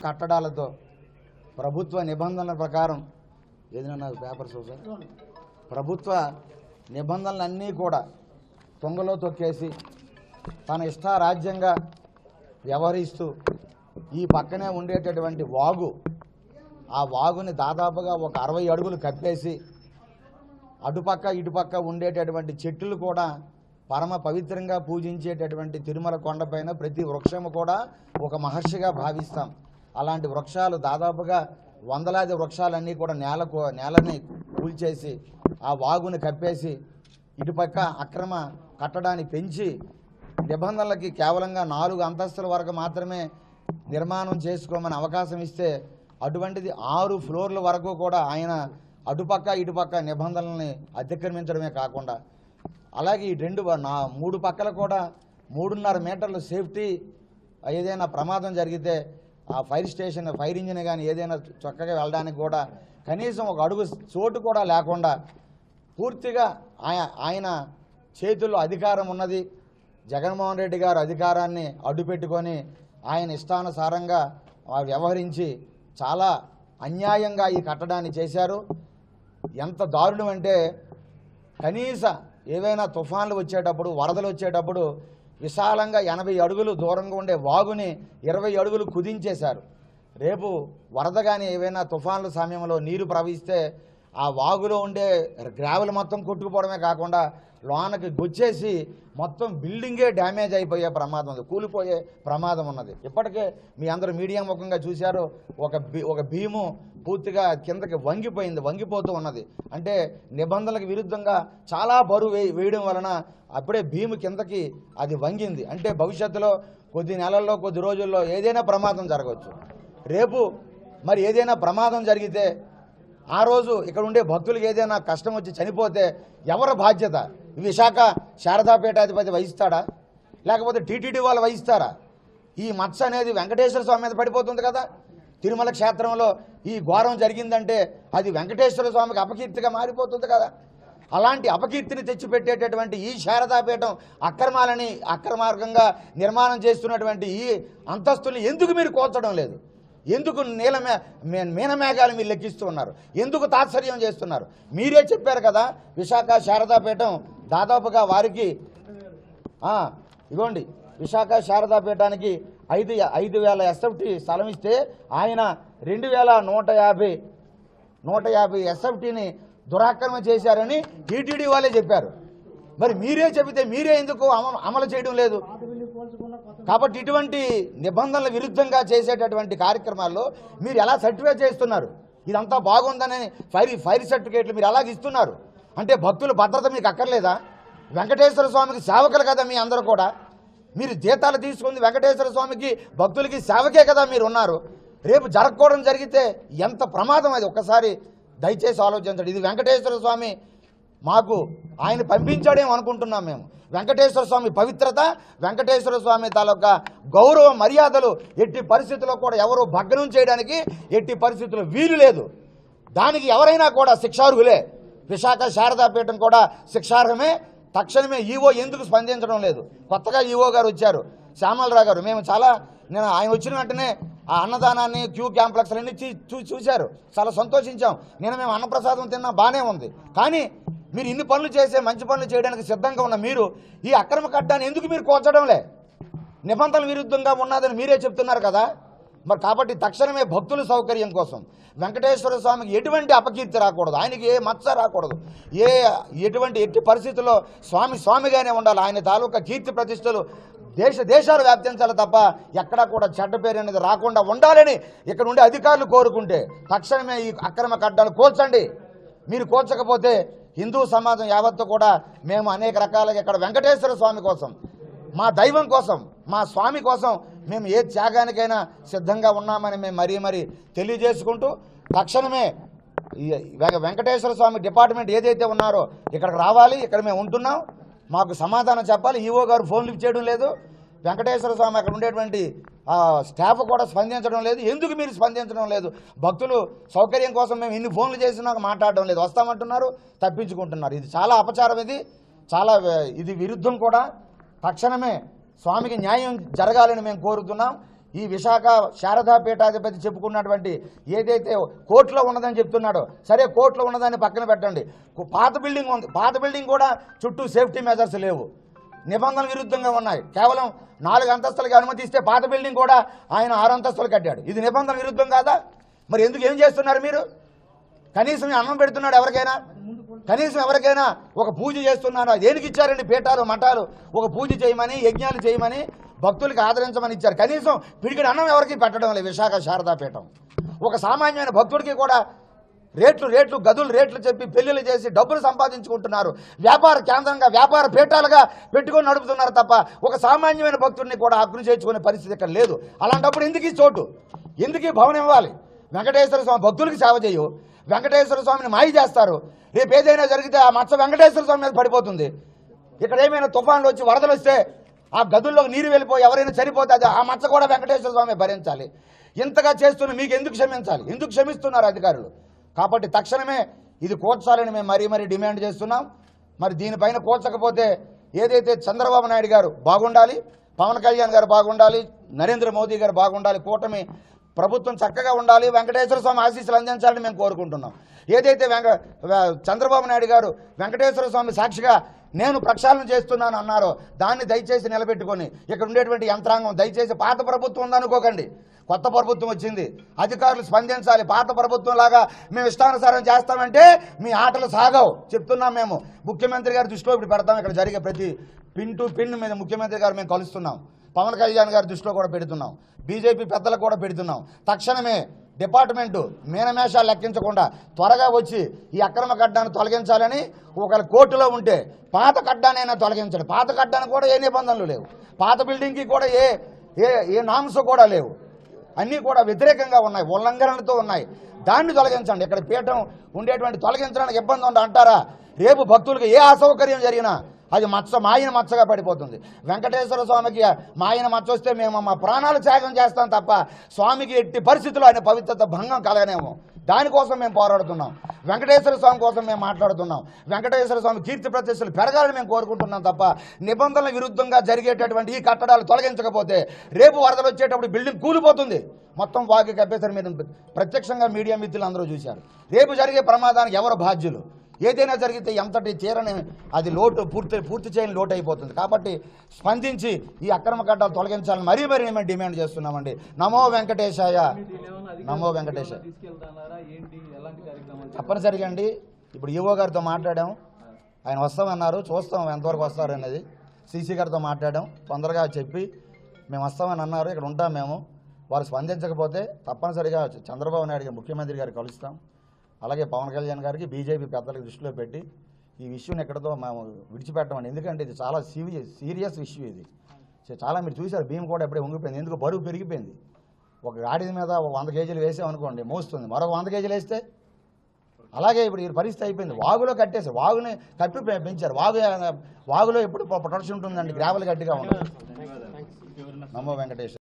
కట్టడాలతో ప్రభుత్వ నిబంధనల ప్రకారం ఏదైనా పేపర్స్ సార్ ప్రభుత్వ నిబంధనలన్నీ కూడా తొంగలో తొక్కేసి తన ఇష్టారాజ్యంగా వ్యవహరిస్తూ ఈ పక్కనే ఉండేటటువంటి వాగు, ఆ వాగుని దాదాపుగా ఒక 60 అడుగులు కప్పేసి అటుపక్క ఇటుపక్క ఉండేటటువంటి చెట్లు కూడా పరమ పవిత్రంగా పూజించేటటువంటి తిరుమల కొండపైన ప్రతి వృక్షము కూడా ఒక మహర్షిగా భావిస్తాం. అలాంటి వృక్షాలు దాదాపుగా వందలాది వృక్షాలన్నీ కూడా నేలని కూల్చేసి ఆ వాగుని కప్పేసి ఇటుపక్క అక్రమ కట్టడాన్ని పెంచి నిబంధనలకి కేవలంగా 4 అంతస్తుల వరకు మాత్రమే నిర్మాణం చేసుకోమని అవకాశం ఇస్తే అటువంటిది 6 ఫ్లోర్ల వరకు కూడా ఆయన అటుపక్క ఇటుపక్క నిబంధనల్ని అతిక్రమించడమే కాకుండా అలాగే ఈ 3 పక్కల కూడా 3.5 మీటర్ల సేఫ్టీ, ఏదైనా ప్రమాదం జరిగితే ఆ ఫైర్ స్టేషన్ ఫైర్ ఇంజిన్ కానీ ఏదైనా చక్కగా వెళ్ళడానికి కూడా కనీసం ఒక అడుగు చోటు కూడా లేకుండా పూర్తిగా ఆయన చేతుల్లో అధికారం ఉన్నది. జగన్మోహన్ రెడ్డి గారు అధికారాన్ని అడ్డుపెట్టుకొని ఆయన ఇష్టానుసారంగా వ్యవహరించి చాలా అన్యాయంగా ఈ కట్టడాన్ని చేశారు. ఎంత దారుణం అంటే కనీస ఏవైనా తుఫాన్లు వచ్చేటప్పుడు, వరదలు వచ్చేటప్పుడు విశాలంగా 80 అడుగులు దూరంగా ఉండే వాగుని 20 అడుగులు కుదించేశారు. రేపు వరద కానీ ఏవైనా తుఫాన్ల సమయంలో నీరు ప్రవహిస్తే ఆ వాగులో ఉండే గ్రావెల్ మొత్తం కొట్టుకుపోవడమే కాకుండా లోనకి గుచ్చేసి మొత్తం బిల్డింగే డ్యామేజ్ అయిపోయే ప్రమాదం ఉంది, కూలిపోయే ప్రమాదం ఉన్నది. ఇప్పటికే మీ అందరూ మీడియా ముఖంగా చూశారు, ఒక భీము పూర్తిగా కిందకి వంగిపోతూ ఉన్నది. అంటే నిబంధనలకు విరుద్ధంగా చాలా బరువు వేయడం వలన అప్పుడే భీము కిందకి అది వంగింది. అంటే భవిష్యత్తులో కొద్ది నెలల్లో కొద్ది రోజుల్లో ఏదైనా ప్రమాదం జరగవచ్చు. రేపు మరి ఏదైనా ప్రమాదం జరిగితే ఆ రోజు ఇక్కడ ఉండే భక్తులకు ఏదైనా కష్టం వచ్చి చనిపోతే ఎవరి బాధ్యత? విశాఖ శారదాపీఠాధిపతి వహిస్తాడా, లేకపోతే టీటీడీ వాళ్ళు వహిస్తారా? ఈ మత్స అనేది వెంకటేశ్వర స్వామి మీద పడిపోతుంది కదా. తిరుమల క్షేత్రంలో ఈ ఘోరం జరిగిందంటే అది వెంకటేశ్వర స్వామికి అపకీర్తిగా మారిపోతుంది కదా. అలాంటి అపకీర్తిని తెచ్చిపెట్టేటటువంటి ఈ శారదాపీఠం అక్రమార్గంగా నిర్మాణం చేస్తున్నటువంటి ఈ అంతస్తుల్ని ఎందుకు మీరు కోల్చడం లేదు? ఎందుకు మీనమేఘాలు మీరు లెక్కిస్తూ ఉన్నారు? ఎందుకు తాత్సర్యం చేస్తున్నారు? మీరే చెప్పారు కదా, విశాఖ శారదాపీఠం దాదాపుగా వారికి ఇవ్వండి, విశాఖ శారదాపీఠానికి 5,000 SFT స్థలం ఇస్తే ఆయన 2,150 SFTని దురాక్రమణ చేశారని టీటీడీ వాళ్ళే చెప్పారు. మరి మీరే చెబితే మీరే ఎందుకు అమలు చేయడం లేదు? కాబట్టి ఇటువంటి నిబంధనల విరుద్ధంగా చేసేటటువంటి కార్యక్రమాల్లో మీరు ఎలా సర్టిఫై చేస్తున్నారు? ఇదంతా బాగుందని ఫైర్ సర్టిఫికేట్లు మీరు అలాగ ఇస్తున్నారు అంటే భక్తుల భద్రత మీకు అక్కర్లేదా? వెంకటేశ్వర స్వామికి సేవకులు కదా మీ అందరూ కూడా. మీరు జీతాలు తీసుకుంది వెంకటేశ్వర స్వామికి, భక్తులకి సేవకే కదా మీరు ఉన్నారు. రేపు జరగకూడదు జరిగితే ఎంత ప్రమాదం అది ఒక్కసారి దయచేసి ఆలోచించండి. ఇది వెంకటేశ్వర స్వామి మాకు ఆయన పంపించాడేమో అనుకుంటున్నాం మేము. వెంకటేశ్వర స్వామి పవిత్రత, వెంకటేశ్వర స్వామి తాలూకా గౌరవ మర్యాదలు ఎట్టి పరిస్థితుల్లో కూడా ఎవరు భగ్నం చేయడానికి ఎట్టి పరిస్థితుల్లో వీలు లేదు. దానికి ఎవరైనా కూడా శిక్షార్హులే. విశాఖ శారదాపీఠం కూడా శిక్షార్హమే. తక్షణమే ఈవో ఎందుకు స్పందించడం లేదు? కొత్తగా ఈవో గారు వచ్చారు, శ్యామలరావు గారు. నేను ఆయన వచ్చిన వెంటనే ఆ అన్నదానాన్ని, క్యూ క్యాంప్లెక్స్లన్నీ చూశారు, చాలా సంతోషించాం. మేము అన్నప్రసాదం తిన్నా బాగానే ఉంది. కానీ మీరు ఇన్ని పనులు చేసే మంచి పనులు చేయడానికి సిద్ధంగా ఉన్న మీరు ఈ అక్రమ కట్టాన్ని ఎందుకు మీరు కోల్చడంలే? నిబంధనల విరుద్ధంగా ఉన్నదని మీరే చెప్తున్నారు కదా. మరి కాబట్టి తక్షణమే భక్తుల సౌకర్యం కోసం వెంకటేశ్వర స్వామికి ఎటువంటి అపకీర్తి రాకూడదు, ఆయనకి ఏ మచ్చ రాకూడదు, ఎట్టి పరిస్థితుల్లో స్వామిగానే ఉండాలి. ఆయన తాలూకా కీర్తి ప్రతిష్టలు దేశాలు వ్యాప్తించాలి తప్ప ఎక్కడా కూడా చెడ్డ పేరు అనేది రాకుండా ఉండాలని ఇక్కడ ఉండే అధికారులు కోరుకుంటే తక్షణమే ఈ అక్రమ కట్టాలు కోల్చండి. మీరు కోల్చకపోతే హిందూ సమాజం యావత్తు కూడా మేము అనేక రకాలుగా ఇక్కడ వెంకటేశ్వర స్వామి కోసం, మా దైవం కోసం, మా స్వామి కోసం మేము ఏ త్యాగానికైనా సిద్ధంగా ఉన్నామని మేము మరీ తెలియజేసుకుంటూ తక్షణమే ఈ వెంకటేశ్వర స్వామి డిపార్ట్మెంట్ ఏదైతే ఉన్నారో ఇక్కడికి రావాలి, ఇక్కడ మేము ఉంటున్నాం, మాకు సమాధానం చెప్పాలి. ఈవో గారు ఫోన్ లిఫ్ట్ చేయడం లేదు, వెంకటేశ్వర స్వామి అక్కడ ఉండేటువంటి స్టాఫ్ కూడా స్పందించడం లేదు. ఎందుకు మీరు స్పందించడం లేదు? భక్తులు సౌకర్యం కోసం మేము ఇన్ని ఫోన్లు చేసినా మాట్లాడడం లేదు, వస్తామంటున్నారు, తప్పించుకుంటున్నారు. ఇది చాలా అపచారం, ఇది చాలా ఇది విరుద్ధం కూడా. తక్షణమే స్వామికి న్యాయం జరగాలని మేము కోరుతున్నాం. ఈ విశాఖ శారదా పీఠాధిపతి చెప్పుకున్నటువంటి ఏదైతే కోర్టులో ఉన్నదని చెప్తున్నాడో, సరే కోర్టులో ఉన్నదాన్ని పక్కన పెట్టండి, పాత బిల్డింగ్ ఉంది, పాత బిల్డింగ్ కూడా చుట్టూ సేఫ్టీ మెజర్స్ లేవు, నిబంధనలు విరుద్ధంగా ఉన్నాయి. కేవలం 4 అంతస్తులకి అనుమతిస్తే పాత బిల్డింగ్ కూడా ఆయన 6 అంతస్తులు కట్టాడు. ఇది నిబంధన విరుద్ధం కాదా? మరి ఎందుకు ఏం చేస్తున్నారు మీరు? కనీసం అన్నం పెడుతున్నాడు ఎవరికైనా? కనీసం ఎవరికైనా ఒక పూజ చేస్తున్నారా? దేనికి ఇచ్చారండి? పీఠాలు మఠాలు ఒక పూజ చేయమని, యజ్ఞాలు చేయమని, భక్తులకి ఆదరించమని ఇచ్చారు. కనీసం పిడికిడి అన్నం ఎవరికి పెట్టడం లేదు విశాఖ శారదా పీఠం. ఒక సామాన్యమైన భక్తుడికి కూడా రేట్లు గదులు రేట్లు చెప్పి పెళ్లిళ్ళు చేసి డబ్బులు సంపాదించుకుంటున్నారు. వ్యాపార కేంద్రంగా, వ్యాపార పీఠాలుగా పెట్టుకొని నడుపుతున్నారు తప్ప ఒక సామాన్యమైన భక్తుడిని కూడా అగ్ని చేర్చుకునే పరిస్థితి ఇక్కడ లేదు. అలాంటప్పుడు ఎందుకు ఈ చోటు, ఎందుకు ఈ భవనం ఇవ్వాలి? వెంకటేశ్వర స్వామి భక్తులకి సేవ చేయు, వెంకటేశ్వర స్వామిని మాయ చేస్తారు. రేపు ఏదైనా జరిగితే ఆ మచ్చ వెంకటేశ్వర స్వామి మీద పడిపోతుంది. ఇక్కడ ఏమైనా తుఫాన్లు వచ్చి వరదలు వస్తే ఆ గదుల్లోకి నీరు వెళ్ళిపోయి ఎవరైనా చనిపోతే అది ఆ మచ్చ కూడా వెంకటేశ్వర స్వామి భరించాలి. ఇంతగా చేస్తున్న మీకు ఎందుకు క్షమించాలి? ఎందుకు క్షమిస్తున్నారు అధికారులు? కాబట్టి తక్షణమే ఇది కూర్చాలని మేము మరీ డిమాండ్ చేస్తున్నాం. మరి దీనిపైన కూర్చకపోతే ఏదైతే చంద్రబాబు నాయుడు గారు బాగుండాలి, పవన్ కళ్యాణ్ గారు బాగుండాలి, నరేంద్ర మోదీ గారు బాగుండాలి, కూటమి ప్రభుత్వం చక్కగా ఉండాలి, వెంకటేశ్వర స్వామి ఆశీస్సులు అందించాలని మేము కోరుకుంటున్నాం. ఏదైతే చంద్రబాబు నాయుడు గారు వెంకటేశ్వర స్వామి సాక్షిగా నేను ప్రక్షాళన చేస్తున్నాను అన్నారో దాన్ని దయచేసి నిలబెట్టుకొని ఇక్కడ ఉండేటువంటి యంత్రాంగం దయచేసి, పాత ప్రభుత్వం ఉందనుకోకండి, కొత్త ప్రభుత్వం వచ్చింది, అధికారులు స్పందించాలి. పాత ప్రభుత్వం లాగా మేము ఇష్టానుసారం చేస్తామంటే మీ ఆటలు సాగవు చెప్తున్నాం. మేము ముఖ్యమంత్రి గారి దృష్టిలో ఇప్పుడు పెడతాం. ఇక్కడ జరిగే ప్రతి పిన్ టు పిన్ మీద ముఖ్యమంత్రి గారు మేము కలుస్తున్నాం, పవన్ కళ్యాణ్ గారి దృష్టిలో కూడా పెడుతున్నాం, బీజేపీ పెద్దలకు కూడా పెడుతున్నాం. తక్షణమే డిపార్ట్మెంటు మీనమేషాలు లెక్కించకుండా త్వరగా వచ్చి ఈ అక్రమ కడ్డాన్ని తొలగించాలని, ఒకవేళ కోర్టులో ఉంటే పాత కడ్డానైనా తొలగించండి. పాత కడ్డానికి కూడా ఏ నిబంధనలు లేవు, పాత బిల్డింగ్కి కూడా ఏ నామ్స్ కూడా లేవు, అన్నీ కూడా వ్యతిరేకంగా ఉన్నాయి, ఉల్లంఘనలతో ఉన్నాయి. దాన్ని తొలగించండి. ఇక్కడ పీఠం ఉండేటువంటి తొలగించడానికి ఇబ్బంది ఉంది అంటారా? రేపు భక్తులకు ఏ అసౌకర్యం జరిగినా అది మాయన మచ్చగా పడిపోతుంది. వెంకటేశ్వర స్వామికి మాయన మచ్చ వస్తే మేము మా ప్రాణాలు త్యాగం చేస్తాం తప్ప స్వామికి ఎట్టి పరిస్థితుల్లో ఆయన పవిత్రత భంగం కలగనేమో. దానికోసం మేము పోరాడుతున్నాం, వెంకటేశ్వర స్వామి కోసం మేము మాట్లాడుతున్నాం. వెంకటేశ్వర స్వామి కీర్తి ప్రతిష్టలు పెరగాలని మేము కోరుకుంటున్నాం తప్ప నిబంధనల విరుద్ధంగా జరిగేటటువంటి ఈ కట్టడాలు తొలగించకపోతే రేపు వరదలు వచ్చేటప్పుడు బిల్డింగ్ కూలిపోతుంది, మొత్తం వాకి కప్పేసరి మీరు ప్రత్యక్షంగా మీడియా మిత్రులు అందరూ చూశారు. రేపు జరిగే ప్రమాదానికి ఎవరు బాధ్యులు? ఏదైనా జరిగితే ఎంతటి తీరని అది లోటు పూర్తి చేయని లోటు అయిపోతుంది. కాబట్టి స్పందించి ఈ అక్రమ కట్టాలు తొలగించాలని మరీ మేము డిమాండ్ చేస్తున్నామండి. నమో వెంకటేశాయ, నమో వెంకటేశాయ. తప్పనిసరిగా అండి. ఇప్పుడు ఈవో గారితో మాట్లాడాం, ఆయన వస్తామన్నారు, చూస్తాం ఎంతవరకు వస్తారు అనేది. సీసీ గారితో మాట్లాడాం, తొందరగా చెప్పి మేము వస్తామని అన్నారు, ఇక్కడ ఉంటాం మేము. వారు స్పందించకపోతే తప్పనిసరిగా చంద్రబాబు నాయుడు గారు ముఖ్యమంత్రి గారు కలుస్తాం. అలాగే పవన్ కళ్యాణ్ గారికి బీజేపీ పెద్దలకు దృష్టిలో పెట్టి ఈ విషయం ఎక్కడితో మేము విడిచిపెట్టమండి. ఎందుకంటే ఇది చాలా సీరియస్ ఇష్యూ. ఇది చాలా మీరు చూశారు, భీమ్ కూడా ఎప్పుడే ఉంగిపోయింది. ఎందుకు? బరువు పెరిగిపోయింది. ఒక గాడి మీద 100 కేజీలు వేసామనుకోండి మోస్తుంది, మరొక 100 కేజీలు వేస్తే అలాగే ఇప్పుడు ఈ పరిస్థితి అయిపోయింది. వాగులో కట్టేసి వాగుని కప్పి పెంచారు. వాగులో ఎప్పుడు ప్రొటెక్షన్ ఉంటుందండి, గ్రావెల్ గట్టిగా ఉంటుంది. నమో వెంకటేశ్వర.